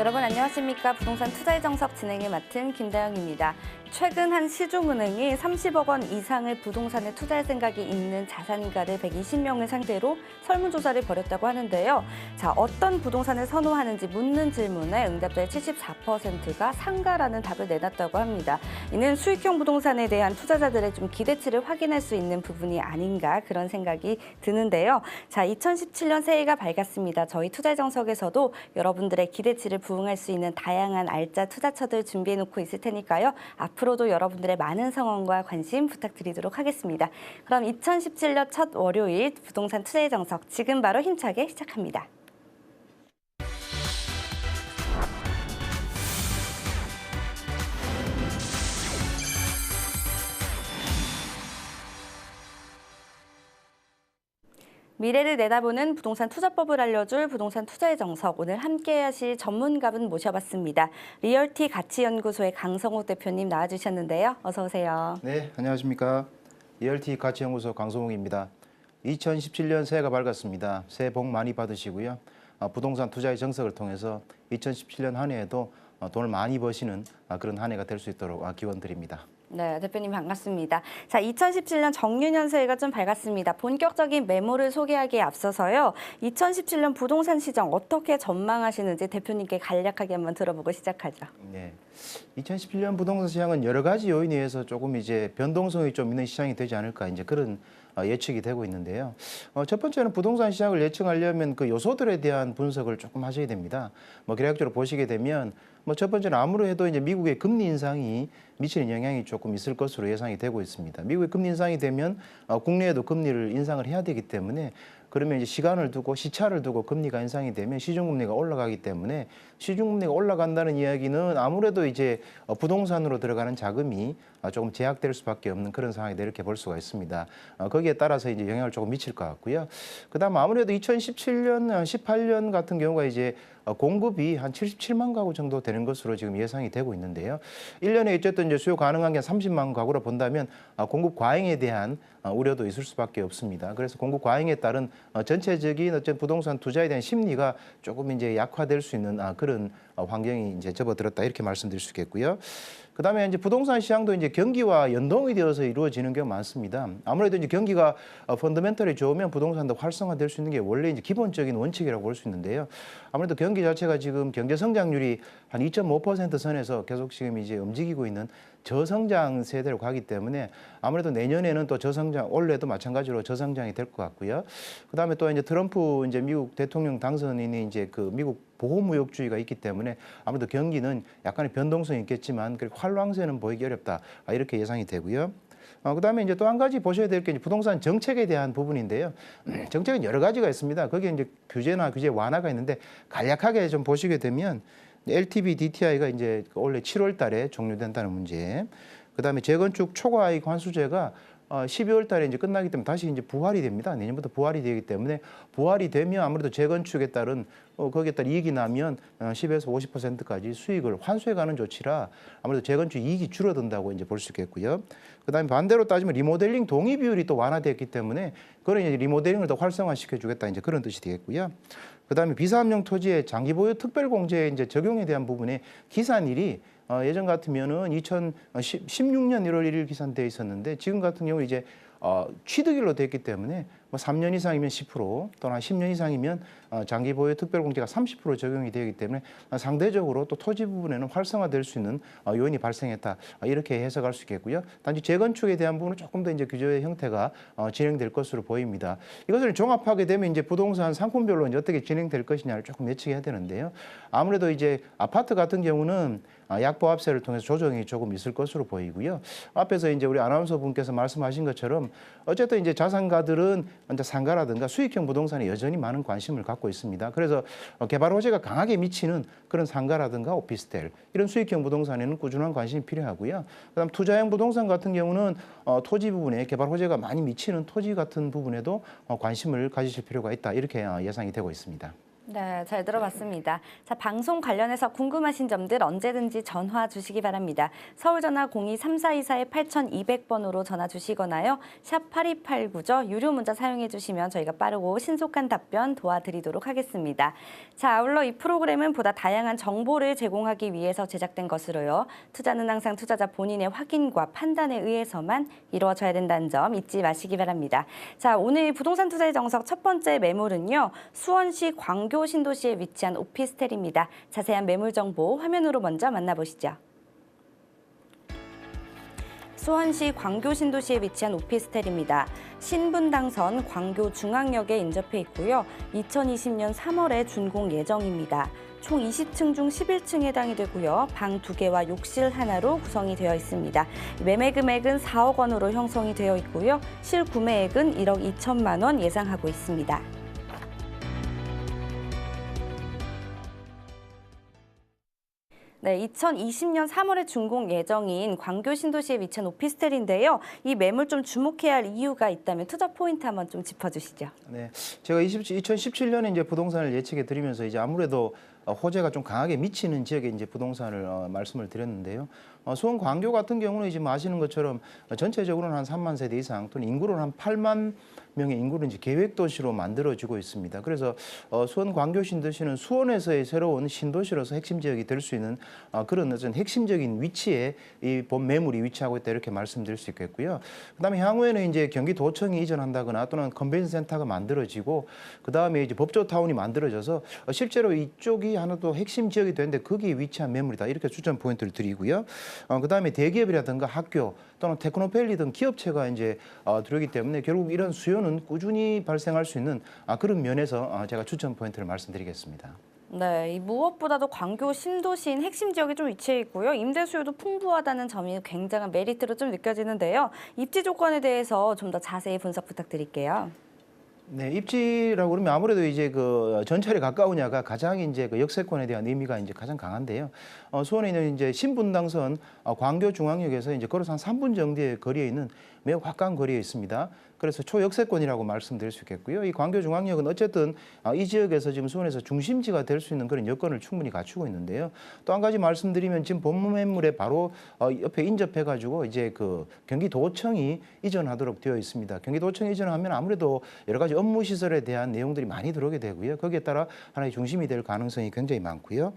여러분 안녕하십니까? 부동산 투자의 정석 진행을 맡은 김다영입니다. 최근 한 시중은행이 30억 원 이상을 부동산에 투자할 생각이 있는 자산가를 120명을 상대로 설문조사를 벌였다고 하는데요. 자, 어떤 부동산을 선호하는지 묻는 질문에 응답자의 74%가 상가라는 답을 내놨다고 합니다. 이는 수익형 부동산에 대한 투자자들의 좀 기대치를 확인할 수 있는 부분이 아닌가 그런 생각이 드는데요. 자, 2017년 새해가 밝았습니다. 저희 투자의 정석에서도 여러분들의 기대치를 부응할 수 있는 다양한 알짜 투자처들 준비해놓고 있을 테니까요. 앞으로도 여러분들의 많은 성원과 관심 부탁드리도록 하겠습니다. 그럼 2017년 첫 월요일 부동산 투자의 정석 지금 바로 힘차게 시작합니다. 미래를 내다보는 부동산 투자법을 알려줄 부동산 투자의 정석, 오늘 함께 하실 전문가분 모셔봤습니다. 리얼티 가치연구소의 강성욱 대표님 나와주셨는데요. 어서 오세요. 네, 안녕하십니까. 리얼티 가치연구소 강성욱입니다. 2017년 새해가 밝았습니다. 새해 복 많이 받으시고요. 부동산 투자의 정석을 통해서 2017년 한 해에도 돈을 많이 버시는 그런 한 해가 될 수 있도록 기원 드립니다. 네, 대표님 반갑습니다. 자, 2017년 정유년 새해가 좀 밝았습니다. 본격적인 매물을 소개하기에 앞서서요. 2017년 부동산 시장 어떻게 전망하시는지 대표님께 간략하게 한번 들어보고 시작하죠. 네, 2017년 부동산 시장은 여러 가지 요인에 의해서 조금 이제 변동성이 좀 있는 시장이 되지 않을까 이제 그런 예측이 되고 있는데요. 첫 번째는 부동산 시장을 예측하려면 그 요소들에 대한 분석을 조금 하셔야 됩니다. 계략적으로 보시게 되면 첫 번째는 아무래도 이제 미국의 금리 인상이 미치는 영향이 조금 있을 것으로 예상이 되고 있습니다. 미국의 금리 인상이 되면 국내에도 금리를 인상을 해야 되기 때문에 그러면 이제 시간을 두고 시차를 두고 금리가 인상이 되면 시중금리가 올라가기 때문에 시중금리가 올라간다는 이야기는 아무래도 이제 부동산으로 들어가는 자금이 조금 제약될 수밖에 없는 그런 상황이 이렇게 볼 수가 있습니다. 거기에 따라서 이제 영향을 조금 미칠 것 같고요. 그다음 아무래도 2017년, 18년 같은 경우가 이제 공급이 한 77만 가구 정도 되는 것으로 지금 예상이 되고 있는데요. 1년에 어쨌든 이제 수요 가능한 게 30만 가구로 본다면 공급 과잉에 대한 우려도 있을 수밖에 없습니다. 그래서 공급 과잉에 따른 전체적인 어떤 부동산 투자에 대한 심리가 조금 이제 약화될 수 있는 그런 환경이 이제 접어들었다 이렇게 말씀드릴 수 있겠고요. 그다음에 이제 부동산 시장도 이제 경기와 연동이 되어서 이루어지는 경우가 많습니다. 아무래도 이제 경기가 펀더멘털이 좋으면 부동산도 활성화될 수 있는 게 원래 이제 기본적인 원칙이라고 볼 수 있는데요. 아무래도 경기 자체가 지금 경제 성장률이 한 2.5% 선에서 계속 지금 이제 움직이고 있는 저성장 세대로 가기 때문에 아무래도 내년에는 또 저성장, 올해도 마찬가지로 저성장이 될 것 같고요. 그다음에 또 이제 트럼프 이제 미국 대통령 당선인이 이제 그 미국 보호무역주의가 있기 때문에 아무래도 경기는 약간의 변동성이 있겠지만 그리고 활황세는 보이기 어렵다 이렇게 예상이 되고요. 그다음에 이제 또 한 가지 보셔야 될 게 부동산 정책에 대한 부분인데요. 정책은 여러 가지가 있습니다. 거기에 이제 규제나 규제 완화가 있는데 간략하게 좀 보시게 되면 LTV DTI가 이제 올해 7월 달에 종료된다는 문제. 그다음에 재건축 초과이익 환수제가 12월 달에 이제 끝나기 때문에 다시 이제 부활이 됩니다. 내년부터 부활이 되기 때문에 부활이 되면 아무래도 재건축에 따른 거기에 따른 이익이 나면 10에서 50%까지 수익을 환수해가는 조치라 아무래도 재건축 이익이 줄어든다고 이제 볼 수 있겠고요. 그다음에 반대로 따지면 리모델링 동의 비율이 또 완화됐기 때문에 그런 이제 리모델링을 더 활성화시켜주겠다 이제 그런 뜻이 되겠고요. 그다음에 비사업용 토지의 장기 보유 특별 공제 이제 적용에 대한 부분에 기산일이 예전 같으면은 2016년 1월 1일 기산돼 있었는데 지금 같은 경우 이제 취득일로 됐기 때문에 3년 이상이면 10% 또는 10년 이상이면 장기 보유 특별 공제가 30% 적용이 되기 때문에 상대적으로 또 토지 부분에는 활성화될 수 있는 요인이 발생했다 이렇게 해석할 수 있겠고요. 단지 재건축에 대한 부분은 조금 더 이제 규제의 형태가 진행될 것으로 보입니다. 이것을 종합하게 되면 이제 부동산 상품별로 이제 어떻게 진행될 것이냐를 조금 예측해야 되는데요. 아무래도 이제 아파트 같은 경우는 약보합세를 통해서 조정이 조금 있을 것으로 보이고요. 앞에서 이제 우리 아나운서 분께서 말씀하신 것처럼 어쨌든 이제 자산가들은 이제 상가라든가 수익형 부동산에 여전히 많은 관심을 갖고 있습니다. 그래서 개발 호재가 강하게 미치는 그런 상가라든가 오피스텔 이런 수익형 부동산에는 꾸준한 관심이 필요하고요. 그다음 투자형 부동산 같은 경우는 토지 부분에 개발 호재가 많이 미치는 토지 같은 부분에도 관심을 가지실 필요가 있다 이렇게 예상이 되고 있습니다. 네, 잘 들어봤습니다. 자, 방송 관련해서 궁금하신 점들 언제든지 전화 주시기 바랍니다. 서울전화 02-3424-8200번으로 전화 주시거나요. 샵 8289죠. 유료 문자 사용해 주시면 저희가 빠르고 신속한 답변 도와드리도록 하겠습니다. 자, 아울러 이 프로그램은 보다 다양한 정보를 제공하기 위해서 제작된 것으로요. 투자는 항상 투자자 본인의 확인과 판단에 의해서만 이루어져야 된다는 점 잊지 마시기 바랍니다. 자, 오늘 부동산 투자의 정석 첫 번째 매물은요. 수원시 광교 신도시에 위치한 오피스텔입니다. 자세한 매물 정보 화면으로 먼저 만나보시죠. 수원시 광교 신도시에 위치한 오피스텔입니다. 신분당선 광교 중앙역에 인접해 있고요. 2020년 3월에 준공 예정입니다. 총 20층 중 11층에 해당이 되고요. 방 2개와 욕실 하나로 구성이 되어 있습니다. 매매 금액은 4억 원으로 형성이 되어 있고요. 실구매액은 1억 2천만 원 예상하고 있습니다. 네, 2020년 3월에 준공 예정인 광교 신도시에 위치한 오피스텔인데요. 이 매물 좀 주목해야 할 이유가 있다면 투자 포인트 한번 좀 짚어주시죠. 네, 제가 2017년에 이제 부동산을 예측해 드리면서 이제 아무래도 호재가 좀 강하게 미치는 지역에 이제 부동산을 말씀을 드렸는데요. 수원 광교 같은 경우는 지금 아시는 것처럼 전체적으로는 한 3만 세대 이상 또는 인구는 한 8만 명의 인구를 이제 계획 도시로 만들어지고 있습니다. 그래서 수원 광교 신도시는 수원에서의 새로운 신도시로서 핵심 지역이 될 수 있는 그런 어떤 핵심적인 위치에 이 본 매물이 위치하고 있다 이렇게 말씀드릴 수 있겠고요. 그다음에 향후에는 이제 경기도청이 이전한다거나 또는 컨벤션 센터가 만들어지고 그다음에 이제 법조타운이 만들어져서 실제로 이쪽이 하나 또 핵심 지역이 되는데 거기에 위치한 매물이다 이렇게 추천 포인트를 드리고요. 그다음에 대기업이라든가 학교 또는 테크노밸리 등 기업체가 이제 들어오기 때문에 결국 이런 수요는 꾸준히 발생할 수 있는 그런 면에서 제가 추천 포인트를 말씀드리겠습니다. 네, 이 무엇보다도 광교 신도시인 핵심 지역에 좀 위치해 있고요. 임대 수요도 풍부하다는 점이 굉장한 메리트로 좀 느껴지는데요. 입지 조건에 대해서 좀 더 자세히 분석 부탁드릴게요. 네, 입지라고 그러면 아무래도 이제 그 전철에 가까우냐가 가장 이제 그 역세권에 대한 의미가 이제 가장 강한데요. 수원에 있는 이제 신분당선 광교 중앙역에서 이제 걸어서 한 3분 정도의 거리에 있는 매우 가까운 거리에 있습니다. 그래서 초역세권이라고 말씀드릴 수 있겠고요. 이 광교 중앙역은 어쨌든 이 지역에서 지금 수원에서 중심지가 될 수 있는 그런 여건을 충분히 갖추고 있는데요. 또 한 가지 말씀드리면 지금 본문 매물에 바로 옆에 인접해가지고 이제 그 경기도청이 이전하도록 되어 있습니다. 경기도청이 이전하면 아무래도 여러 가지 업무 시설에 대한 내용들이 많이 들어오게 되고요. 거기에 따라 하나의 중심이 될 가능성이 굉장히 많고요.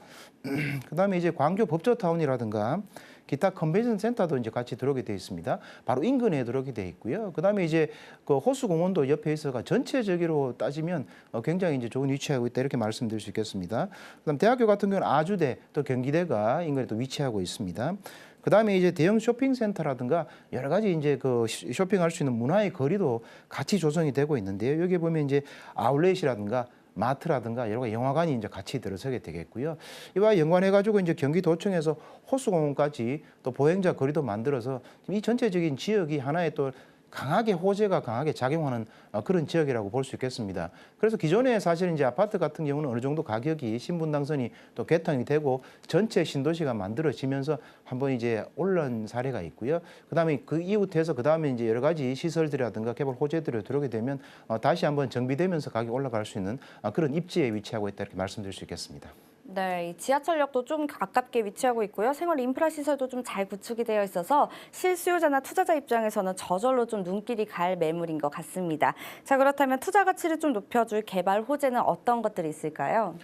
그다음에 이제 광교 법조타운이라든가 기타 컨벤션 센터도 이제 같이 들어오게 돼 있습니다. 바로 인근에 들어오게 돼 있고요. 그다음에 이제 그 호수공원도 옆에 있어가 전체적으로 따지면 굉장히 이제 좋은 위치하고 있다 이렇게 말씀드릴 수 있겠습니다. 그다음 대학교 같은 경우는 아주대 또 경기대가 인근에 또 위치하고 있습니다. 그다음에 이제 대형 쇼핑센터라든가 여러 가지 이제 그 쇼핑할 수 있는 문화의 거리도 같이 조성이 되고 있는데요. 여기 보면 이제 아울렛이라든가 마트라든가 여러 가지 영화관이 이제 같이 들어서게 되겠고요. 이와 연관해가지고 이제 경기도청에서 호수공원까지 또 보행자 거리도 만들어서 이 전체적인 지역이 하나의 또 강하게 호재가 강하게 작용하는 그런 지역이라고 볼 수 있겠습니다. 그래서 기존에 사실 이제 아파트 같은 경우는 어느 정도 가격이 신분당선이 또 개통이 되고 전체 신도시가 만들어지면서 한번 이제 올라온 사례가 있고요. 그다음에 그 이후에서 그다음에 이제 여러 가지 시설들이라든가 개발 호재들이 들어오게 되면 다시 한번 정비되면서 가격이 올라갈 수 있는 그런 입지에 위치하고 있다 이렇게 말씀드릴 수 있겠습니다. 네, 이 지하철역도 좀 가깝게 위치하고 있고요. 생활 인프라 시설도 좀 잘 구축이 되어 있어서 실수요자나 투자자 입장에서는 저절로 좀 눈길이 갈 매물인 것 같습니다. 자, 그렇다면 투자 가치를 좀 높여줄 개발 호재는 어떤 것들이 있을까요?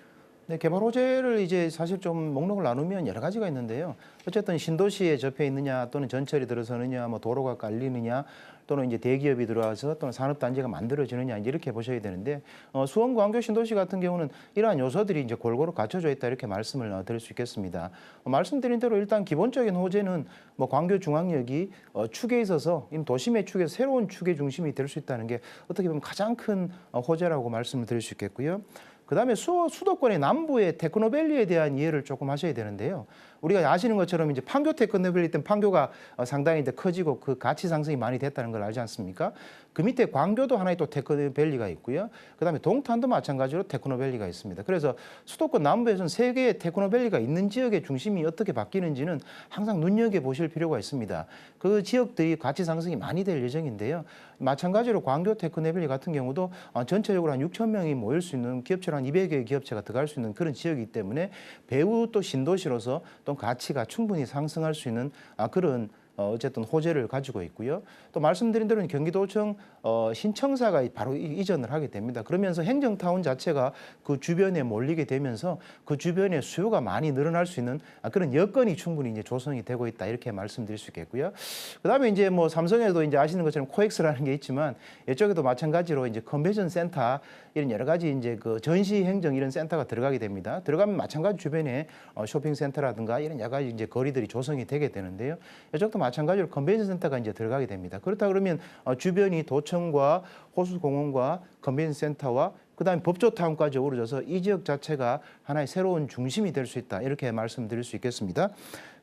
네, 개발 호재를 이제 사실 좀 목록을 나누면 여러 가지가 있는데요. 어쨌든 신도시에 접해 있느냐 또는 전철이 들어서느냐 뭐 도로가 깔리느냐 또는 이제 대기업이 들어와서 또는 산업단지가 만들어지느냐 이렇게 보셔야 되는데 수원 광교 신도시 같은 경우는 이러한 요소들이 이제 골고루 갖춰져 있다 이렇게 말씀을 드릴 수 있겠습니다. 말씀드린 대로 일단 기본적인 호재는 뭐 광교 중앙역이 축에 있어서 도심의 축에서 새로운 축의 중심이 될 수 있다는 게 어떻게 보면 가장 큰 호재라고 말씀을 드릴 수 있겠고요. 그다음에 수도권의 남부의 테크노밸리에 대한 이해를 조금 하셔야 되는데요. 우리가 아시는 것처럼 이제 판교 테크노밸리 때는 판교가 상당히 이제 커지고 그 가치 상승이 많이 됐다는 걸 알지 않습니까? 그 밑에 광교도 하나의 또 테크노밸리가 있고요. 그다음에 동탄도 마찬가지로 테크노밸리가 있습니다. 그래서 수도권 남부에서는 세 개의 테크노밸리가 있는 지역의 중심이 어떻게 바뀌는지는 항상 눈여겨보실 필요가 있습니다. 그 지역들이 가치 상승이 많이 될 예정인데요. 마찬가지로 광교 테크노밸리 같은 경우도 전체적으로 한 6천 명이 모일 수 있는 기업체로 한 200여개 기업체가 들어갈 수 있는 그런 지역이기 때문에 배후 또 신도시로서 또 가치가 충분히 상승할 수 있는 그런 어쨌든 호재를 가지고 있고요. 또 말씀드린 대로 경기도청 신청사가 바로 이전을 하게 됩니다. 그러면서 행정타운 자체가 그 주변에 몰리게 되면서 그 주변에 수요가 많이 늘어날 수 있는 그런 여건이 충분히 이제 조성이 되고 있다 이렇게 말씀드릴 수 있겠고요. 그다음에 이제 뭐 삼성에도 이제 아시는 것처럼 코엑스라는 게 있지만 이쪽에도 마찬가지로 이제 컨벤션 센터 이런 여러 가지 이제 그 전시 행정 이런 센터가 들어가게 됩니다. 들어가면 마찬가지 주변에 쇼핑 센터라든가 이런 여러 가지 이제 거리들이 조성이 되게 되는데요. 이쪽도 마찬가지로 컨벤션 센터가 이제 들어가게 됩니다. 그렇다 그러면 주변이 도청과 호수공원과 컨벤션 센터와 그다음에 법조타운까지 어우러져서 이 지역 자체가 하나의 새로운 중심이 될 수 있다 이렇게 말씀드릴 수 있겠습니다.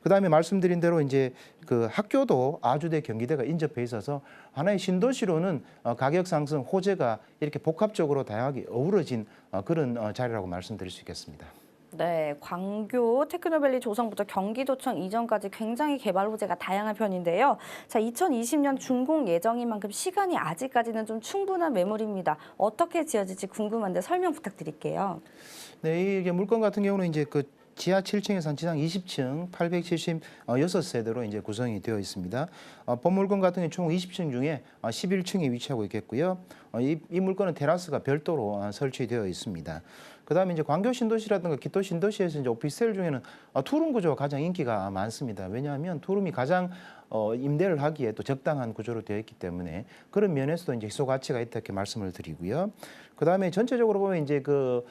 그다음에 말씀드린 대로 이제 그 학교도 아주대 경기대가 인접해 있어서 하나의 신도시로는 가격 상승 호재가 이렇게 복합적으로 다양하게 어우러진 그런 자리라고 말씀드릴 수 있겠습니다. 네, 광교 테크노밸리 조성부터 경기도청 이전까지 굉장히 개발 호재가 다양한 편인데요. 자, 2020년 준공 예정인 만큼 시간이 아직까지는 좀 충분한 매물입니다. 어떻게 지어질지 궁금한데 설명 부탁드릴게요. 네, 이게 물건 같은 경우는 이제 그 지하 7층에서 지상 20층 876세대로 이제 구성이 되어 있습니다. 본 물건 같은 경우 총 20층 중에 11층에 위치하고 있겠고요. 이 물건은 테라스가 별도로 설치되어 있습니다. 그다음에 이제 광교 신도시라든가 기토 신도시에서 이제 오피스텔 중에는 투룸 구조가 가장 인기가 많습니다. 왜냐하면 투룸이 가장 임대를 하기에 또 적당한 구조로 되어 있기 때문에 그런 면에서도 이제 희소 가치가 있다 이렇게 말씀을 드리고요. 그다음에 전체적으로 보면 이제 그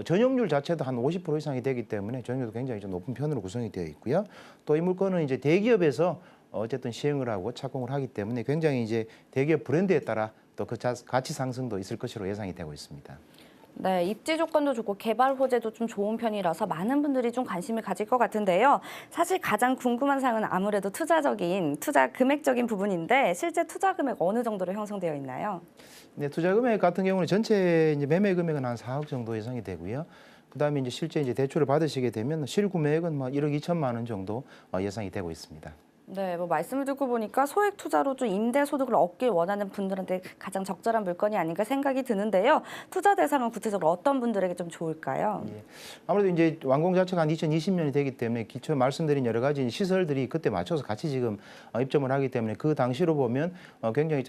전용률 자체도 한 50% 이상이 되기 때문에 전용률도 굉장히 좀 높은 편으로 구성이 되어 있고요. 또 이 물건은 이제 대기업에서 어쨌든 시행을 하고 착공을 하기 때문에 굉장히 이제 대기업 브랜드에 따라 또 그 가치 상승도 있을 것으로 예상이 되고 있습니다. 네, 입지 조건도 좋고 개발 호재도 좀 좋은 편이라서 많은 분들이 좀 관심을 가질 것 같은데요. 사실 가장 궁금한 사항은 아무래도 투자 금액적인 부분인데 실제 투자 금액 어느 정도로 형성되어 있나요? 네, 투자 금액 같은 경우는 전체 이제 매매 금액은 한 4억 정도 예상이 되고요. 그다음에 이제 실제 이제 대출을 받으시게 되면 실구매액은 뭐 1억 2천만 원 정도 예상이 되고 있습니다. 네, 뭐 말씀을 듣고 보니까 소액 투자로 좀 임대 소득을 얻길 원하는 분들한테 가장 적절한 물건이 아닌가 생각이 드는데요. 투자 대상은 구체적으로 어떤 분들에게 좀 좋을까요? 예. 아무래도 이제 완공 자체가 한 2020년이 되기 때문에 기초 말씀드린 여러 가지 시설들이 그때 맞춰서 같이 지금 입점을 하기 때문에 그 당시로 보면 굉장히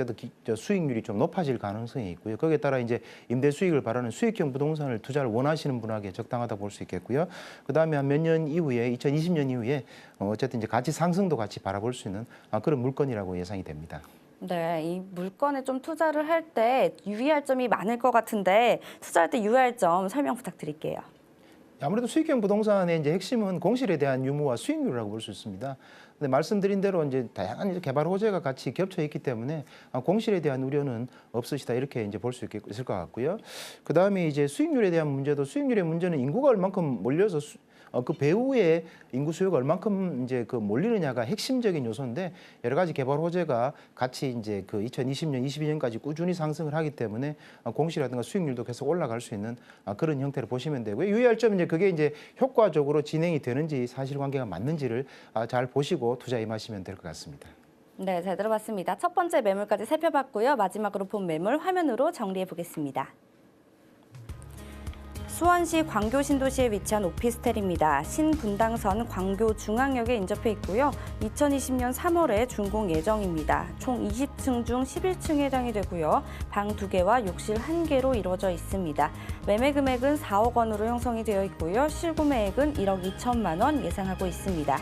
수익률이 좀 높아질 가능성이 있고요. 거기에 따라 이제 임대 수익을 바라는 수익형 부동산을 투자를 원하시는 분에게 적당하다 볼 수 있겠고요. 그다음에 한 몇 년 이후에 2020년 이후에 어쨌든 이제 가치 상승도 같이 바라볼 수 있는 그런 물건이라고 예상이 됩니다. 네, 이 물건에 좀 투자를 할 때 유의할 점이 많을 것 같은데 투자할 때 유의할 점 설명 부탁드릴게요. 아무래도 수익형 부동산의 이제 핵심은 공실에 대한 유무와 수익률이라고 볼 수 있습니다. 근데 말씀드린 대로 이제 다양한 개발 호재가 같이 겹쳐 있기 때문에 공실에 대한 우려는 없으시다 이렇게 이제 볼 수 있을 것 같고요. 그 다음에 이제 수익률에 대한 문제도 수익률의 문제는 인구가 얼만큼 몰려서 그 배후에 인구 수요가 얼만큼 이제 그 몰리느냐가 핵심적인 요소인데 여러 가지 개발 호재가 같이 이제 그 2020년, 22년까지 꾸준히 상승을 하기 때문에 공시라든가 수익률도 계속 올라갈 수 있는 그런 형태로 보시면 되고요. 유의할 점은 이제 그게 이제 효과적으로 진행이 되는지 사실관계가 맞는지를 잘 보시고 투자 임하시면 될 것 같습니다. 네, 잘 들어봤습니다. 첫 번째 매물까지 살펴봤고요. 마지막으로 본 매물 화면으로 정리해 보겠습니다. 수원시 광교 신도시에 위치한 오피스텔입니다. 신분당선 광교 중앙역에 인접해 있고요. 2020년 3월에 준공 예정입니다. 총 20층 중 11층에 해당이 되고요. 방 2개와 욕실 1개로 이루어져 있습니다. 매매 금액은 4억 원으로 형성이 되어 있고요. 실구매액은 1억 2천만 원 예상하고 있습니다.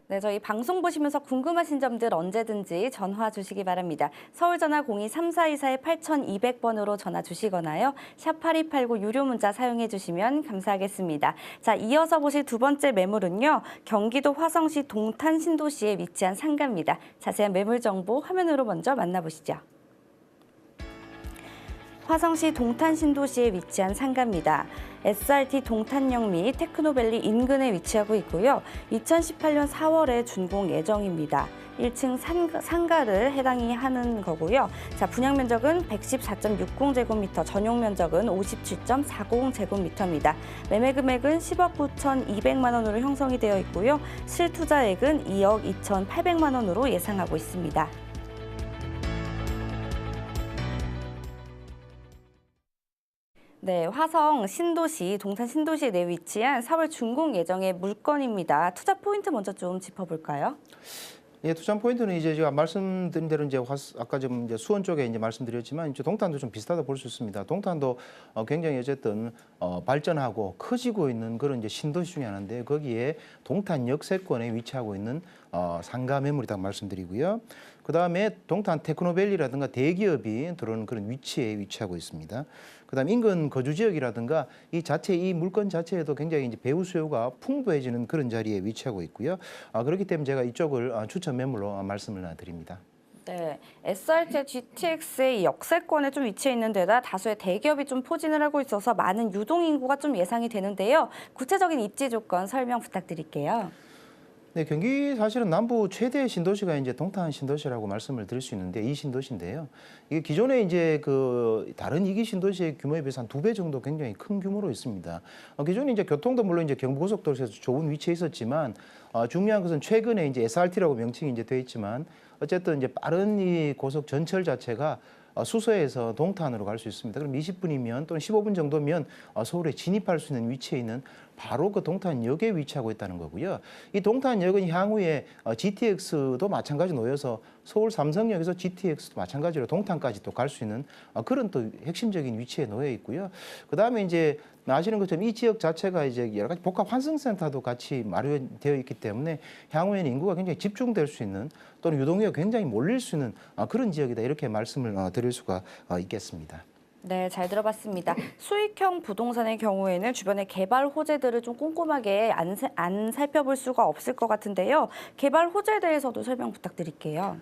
네, 저희 방송 보시면서 궁금하신 점들 언제든지 전화 주시기 바랍니다. 서울전화 02-3424-8200번으로 전화 주시거나요. 샵8289 유료 문자 사용해 주시면 감사하겠습니다. 자, 이어서 보실 두 번째 매물은요. 경기도 화성시 동탄 신도시에 위치한 상가입니다. 자세한 매물 정보 화면으로 먼저 만나보시죠. 화성시 동탄신도시에 위치한 상가입니다. SRT 동탄역 및 테크노밸리 인근에 위치하고 있고요. 2018년 4월에 준공 예정입니다. 1층 상가를 해당이 하는 거고요. 자, 분양 면적은 114.60제곱미터, 전용 면적은 57.40제곱미터입니다. 매매 금액은 10억 9,200만 원으로 형성이 되어 있고요. 실투자액은 2억 2,800만 원으로 예상하고 있습니다. 네, 화성 신도시, 동탄 신도시에 내 위치한 4월 준공 예정의 물건입니다. 투자 포인트 먼저 좀 짚어볼까요? 예, 투자 포인트는 이제 제가 말씀드린 대로 이제 아까 좀 이제 수원 쪽에 이제 말씀드렸지만 이제 동탄도 좀 비슷하다 볼 수 있습니다. 동탄도 굉장히 어쨌든 발전하고 커지고 있는 그런 이제 신도시 중에 하나인데 거기에 동탄 역세권에 위치하고 있는 상가 매물이라고 말씀드리고요. 그 다음에 동탄 테크노밸리라든가 대기업이 들어오는 그런 위치에 위치하고 있습니다. 그다음 인근 거주 지역이라든가 이 물건 자체에도 굉장히 이제 배우 수요가 풍부해지는 그런 자리에 위치하고 있고요. 그렇기 때문에 제가 이쪽을 추천 매물로 말씀을 드립니다. 네, SRT GTX의 역세권에 좀 위치해 있는 데다 다수의 대기업이 좀 포진을 하고 있어서 많은 유동 인구가 좀 예상이 되는데요. 구체적인 입지 조건 설명 부탁드릴게요. 네, 경기 사실은 남부 최대 신도시가 이제 동탄 신도시라고 말씀을 드릴 수 있는데 이 신도시인데요. 이게 기존에 이제 그 다른 2기 신도시의 규모에 비해서 한 2배 정도 굉장히 큰 규모로 있습니다. 기존에 이제 교통도 물론 이제 경부고속도로에서 좋은 위치에 있었지만 중요한 것은 최근에 이제 SRT라고 명칭이 이제 되어 있지만 어쨌든 이제 빠른 이 고속 전철 자체가 수서에서 동탄으로 갈 수 있습니다. 그럼 20분이면 또는 15분 정도면 서울에 진입할 수 있는 위치에 있는 바로 그 동탄역에 위치하고 있다는 거고요. 이 동탄역은 향후에 GTX도 마찬가지 놓여서 서울 삼성역에서 GTX도 마찬가지로 동탄까지 또 갈 수 있는 그런 또 핵심적인 위치에 놓여 있고요. 그다음에 이제 아시는 것처럼 이 지역 자체가 이제 여러 가지 복합 환승센터도 같이 마련되어 있기 때문에 향후에는 인구가 굉장히 집중될 수 있는 또는 유동인구가 굉장히 몰릴 수 있는 그런 지역이다 이렇게 말씀을 드릴 수가 있겠습니다. 네, 잘 들어봤습니다. 수익형 부동산의 경우에는 주변의 개발 호재들을 좀 꼼꼼하게 안 살펴볼 수가 없을 것 같은데요. 개발 호재에 대해서도 설명 부탁드릴게요.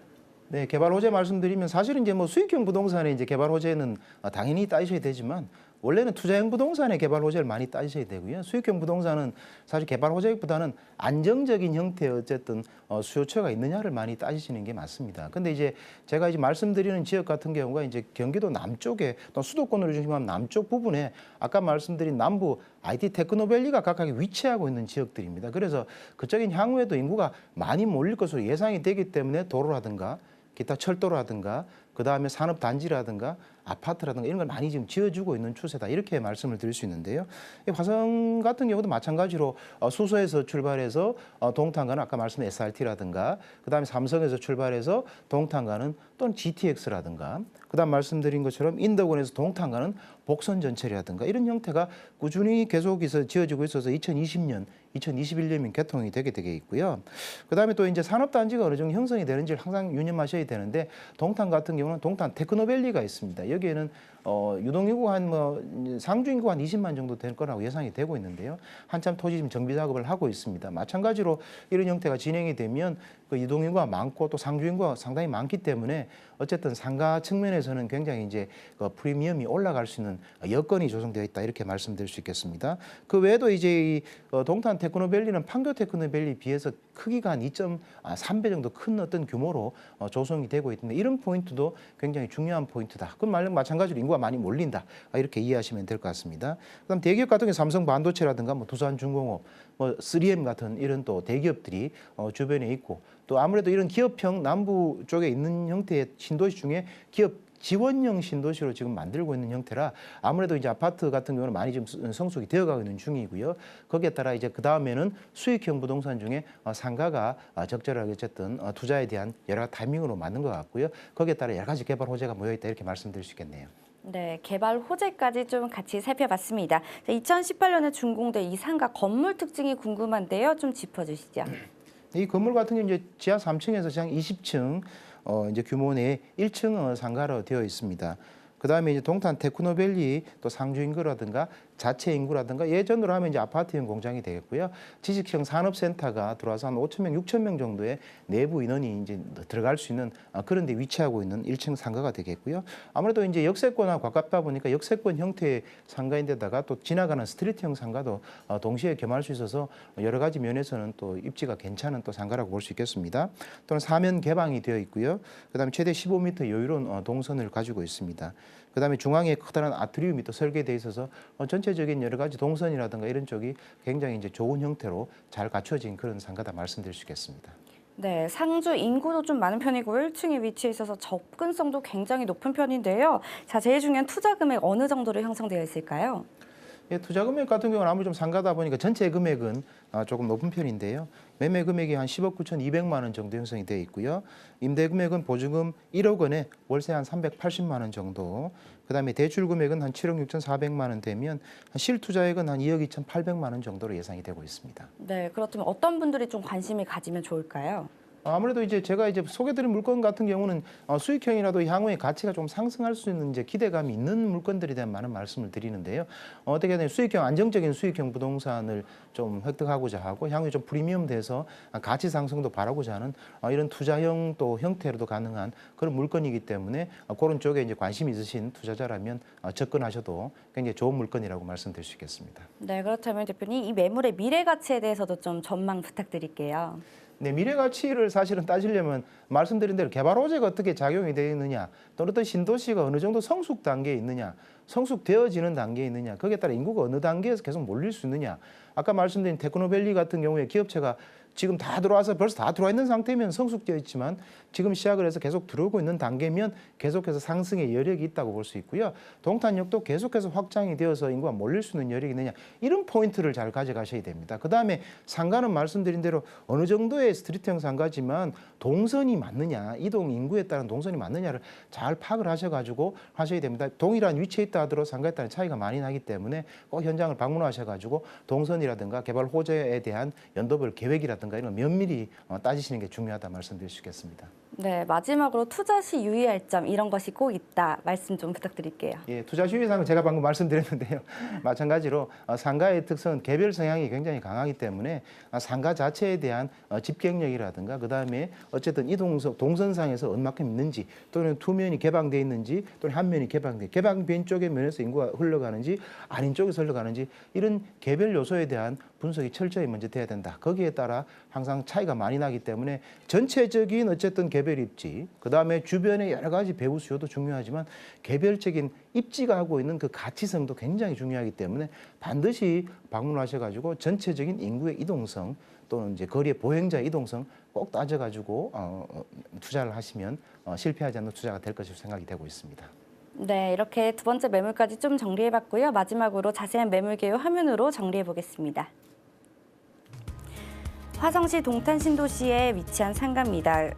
네, 개발 호재 말씀드리면 사실은 이제 뭐 수익형 부동산의 이제 개발 호재는 당연히 따지셔야 되지만 원래는 투자형 부동산의 개발 호재를 많이 따지셔야 되고요. 수익형 부동산은 사실 개발 호재보다는 안정적인 형태의 어쨌든 수요처가 있느냐를 많이 따지시는 게 맞습니다. 근데 이제 제가 이제 말씀드리는 지역 같은 경우가 이제 경기도 남쪽에 또 수도권으로 중심한 남쪽 부분에 아까 말씀드린 남부 IT 테크노밸리가 각각 위치하고 있는 지역들입니다. 그래서 그쪽인 향후에도 인구가 많이 몰릴 것으로 예상이 되기 때문에 도로라든가 기타 철도라든가 그다음에 산업단지라든가 아파트라든가 이런 걸 많이 지금 지어주고 있는 추세다 이렇게 말씀을 드릴 수 있는데요. 이 화성 같은 경우도 마찬가지로 수서에서 출발해서 동탄 가는 아까 말씀드린 SRT라든가 그다음에 삼성에서 출발해서 동탄 가는 또는 GTX라든가 그다음 말씀드린 것처럼 인덕원에서 동탄 가는 복선 전철이라든가 이런 형태가 꾸준히 계속해서 지어지고 있어서 2020년, 2021년이면 개통이 되게 있고요. 그다음에 또 이제 산업단지가 어느 정도 형성이 되는지를 항상 유념하셔야 되는데 동탄 같은 경우는 동탄 테크노밸리가 있습니다. 여기에는 유동인구가 상주인구가 한 20만 정도 될 거라고 예상이 되고 있는데요. 한참 토지 지금 정비 작업을 하고 있습니다. 마찬가지로 이런 형태가 진행이 되면 그 유동인구가 많고 또 상주인구가 상당히 많기 때문에 어쨌든 상가 측면에서는 굉장히 이제 그 프리미엄이 올라갈 수 있는 여건이 조성되어 있다 이렇게 말씀드릴 수 있겠습니다. 그 외에도 이제 이 동탄 테크노밸리는 판교 테크노밸리에 비해서 크기가 한 2.3배 정도 큰 어떤 규모로 조성이 되고 있는데 이런 포인트도 굉장히 중요한 포인트다. 그럼 마찬가지로 인구가 많이 몰린다. 이렇게 이해하시면 될 것 같습니다. 그다음 대기업 같은 경우 삼성 반도체라든가 뭐 두산중공업, 뭐 3M 같은 이런 또 대기업들이 주변에 있고 또 아무래도 이런 기업형 남부 쪽에 있는 형태의 신도시 중에 기업 지원형 신도시로 지금 만들고 있는 형태라 아무래도 이제 아파트 같은 경우는 많이 지금 성숙이 되어가고 있는 중이고요. 거기에 따라 이제 그 다음에는 수익형 부동산 중에 상가가 적절하게 어쨌든 투자에 대한 여러 타이밍으로 맞는 것 같고요. 거기에 따라 여러 가지 개발 호재가 모여있다 이렇게 말씀드릴 수 있겠네요. 네, 개발 호재까지 좀 같이 살펴봤습니다. 2018년에 준공된 이 상가 건물 특징이 궁금한데요. 좀 짚어주시죠. 이 건물 같은 경우 이제 지하 3층에서 지하 20층 이제 규모 내 1층 상가로 되어 있습니다. 그다음에 이제 동탄 테크노밸리 또 상주인구라든가 자체 인구라든가 예전으로 하면 이제 아파트형 공장이 되겠고요. 지식형 산업센터가 들어와서 한 5천 명, 6천 명 정도의 내부 인원이 이제 들어갈 수 있는 그런 데 위치하고 있는 1층 상가가 되겠고요. 아무래도 이제 역세권하고 가깝다 보니까 역세권 형태의 상가인데다가 또 지나가는 스트리트형 상가도 동시에 겸할 수 있어서 여러 가지 면에서는 또 입지가 괜찮은 또 상가라고 볼 수 있겠습니다. 또는 사면 개방이 되어 있고요. 그다음에 최대 15m 여유로운 동선을 가지고 있습니다. 그다음에 중앙에 커다란 아트리움이 또 설계되어 있어서 전체적인 여러 가지 동선이라든가 이런 쪽이 굉장히 이제 좋은 형태로 잘 갖춰진 그런 상가다 말씀드릴 수 있겠습니다. 네, 상주 인구도 좀 많은 편이고 1층에 위치해 있어서 접근성도 굉장히 높은 편인데요. 자, 제일 중요한 투자 금액 어느 정도로 형성되어 있을까요? 예, 투자 금액 같은 경우는 아무리 좀 상가다 보니까 전체 금액은 조금 높은 편인데요. 매매 금액이 한 10억 9,200만 원 정도 형성이 되어 있고요. 임대 금액은 보증금 1억 원에 월세 한 380만 원 정도. 그다음에 대출 금액은 한 7억 6,400만 원 되면 실투자액은 한 2억 2,800만 원 정도로 예상이 되고 있습니다. 네, 그렇다면 어떤 분들이 좀 관심을 가지면 좋을까요? 아무래도 이제 제가 이제 소개드린 물건 같은 경우는 수익형이라도 향후에 가치가 좀 상승할 수 있는 이제 기대감이 있는 물건들에 대한 많은 말씀을 드리는데요. 어떻게 하든 수익형 안정적인 수익형 부동산을 좀 획득하고자 하고 향후에 좀 프리미엄 돼서 가치 상승도 바라고자 하는 이런 투자형 또 형태로도 가능한 그런 물건이기 때문에 그런 쪽에 이제 관심이 있으신 투자자라면 접근하셔도 굉장히 좋은 물건이라고 말씀드릴 수 있겠습니다. 네, 그렇다면 대표님 이 매물의 미래 가치에 대해서도 좀 전망 부탁드릴게요. 네, 미래 가치를 사실은 따지려면 말씀드린 대로 개발 호재가 어떻게 작용이 되어 있느냐, 또 어떤 신도시가 어느 정도 성숙 단계에 있느냐, 성숙되어지는 단계에 있느냐, 거기에 따라 인구가 어느 단계에서 계속 몰릴 수 있느냐. 아까 말씀드린 테크노밸리 같은 경우에 기업체가 지금 다 들어와서 벌써 다 들어와 있는 상태면 성숙되어 있지만 지금 시작을 해서 계속 들어오고 있는 단계면 계속해서 상승의 여력이 있다고 볼 수 있고요. 동탄역도 계속해서 확장이 되어서 인구가 몰릴 수 있는 여력이 있느냐, 이런 포인트를 잘 가져가셔야 됩니다. 그다음에 상가는 말씀드린 대로 어느 정도의 스트리트형 상가지만 동선이 맞느냐, 이동 인구에 따른 동선이 맞느냐를 잘 파악을 하셔가지고 하셔야 됩니다. 동일한 위치에 있다 하더라도 상가에 따른 차이가 많이 나기 때문에 꼭 현장을 방문하셔가지고 동선이라든가 개발 호재에 대한 연도별 계획이라든가 이런 면밀히 따지시는 게 중요하다 말씀드릴 수 있겠습니다. 네, 마지막으로 투자 시 유의할 점 이런 것이 꼭 있다 말씀 좀 부탁드릴게요. 예, 투자 주의사항은 제가 방금 말씀드렸는데요. 마찬가지로 상가의 특성은 개별 성향이 굉장히 강하기 때문에 상가 자체에 대한 집경력이라든가 그다음에 어쨌든 이동석 동선상에서 얼마큼 있는지 또는 투면이 개방돼 있는지 또는 한 면이 개방된 쪽의 면에서 인구가 흘러가는지 아닌 쪽에서 흘러가는지 이런 개별 요소에 대한 분석이 철저히 먼저 돼야 된다. 거기에 따라 항상 차이가 많이 나기 때문에 전체적인 어쨌든 개별 입지, 그다음에 주변의 여러 가지 배후 수요도 중요하지만 개별적인 입지가 하고 있는 그 가치성도 굉장히 중요하기 때문에 반드시 방문하셔가지고 전체적인 인구의 이동성 또는 이제 거리의 보행자의 이동성 꼭 따져가지고 투자를 하시면 실패하지 않는 투자가 될 것으로 생각이 되고 있습니다. 네, 이렇게 두 번째 매물까지 좀 정리해봤고요. 마지막으로 자세한 매물 개요 화면으로 정리해보겠습니다. 화성시 동탄 신도시에 위치한 상가입니다.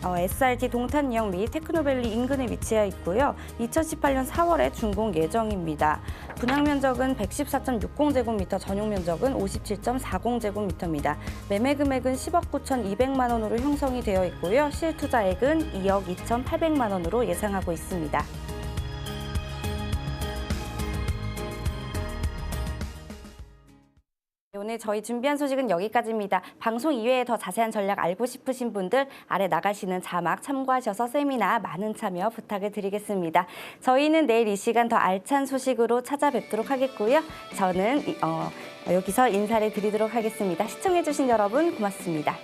SRT 동탄역 및 테크노밸리 인근에 위치해 있고요. 2018년 4월에 준공 예정입니다. 분양 면적은 114.60제곱미터, 전용 면적은 57.40제곱미터입니다. 매매 금액은 10억 9,200만 원으로 형성이 되어 있고요. 실투자액은 2억 2,800만 원으로 예상하고 있습니다. 오늘 저희 준비한 소식은 여기까지입니다. 방송 이외에 더 자세한 전략 알고 싶으신 분들 아래 나가시는 자막 참고하셔서 세미나 많은 참여 부탁을 드리겠습니다. 저희는 내일 이 시간 더 알찬 소식으로 찾아뵙도록 하겠고요. 저는 여기서 인사를 드리도록 하겠습니다. 시청해주신 여러분 고맙습니다.